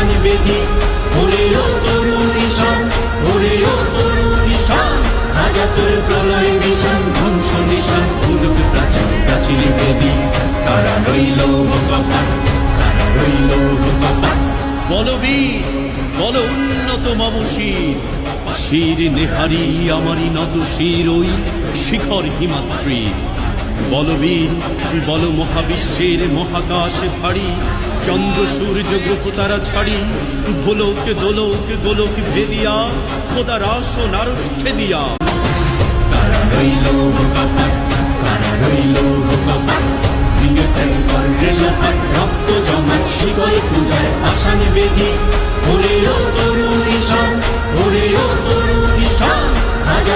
পাষাণ বেদি। ওরে ও তরুণ ঈশান, ওরে ও তরুণ ঈশান, আজা তোর প্রলয় বিষাণ ধ্বংস নিশান উলুক প্রাচীর প্রাচীর বেদি। কারা রইল কপাট, কারা রইল কপাট। বলবীর বল উন্নত মম শির, শির নেহারি আমারি নত শির ওই শিখর হিমাদ্রির। বলবীর বল মহাবিশ্বের মহাকাশ ভারী, চন্দ্র সূর্য গ্রহ তারা ছাড়ি, ভোলক দোলক গোলক ভেদিয়া খোদার আসন আরশ ছেদিয়া। কারা রইল কপাট, কারা রইল কপাট, ভেঙে ফেল কর রেলপাট, রক্ত জমাট শিকল পূজার পাষাণ বেদি। ওরে ও তরুণ ঈশান, ওরে ও তরুণ ঈশান, আজা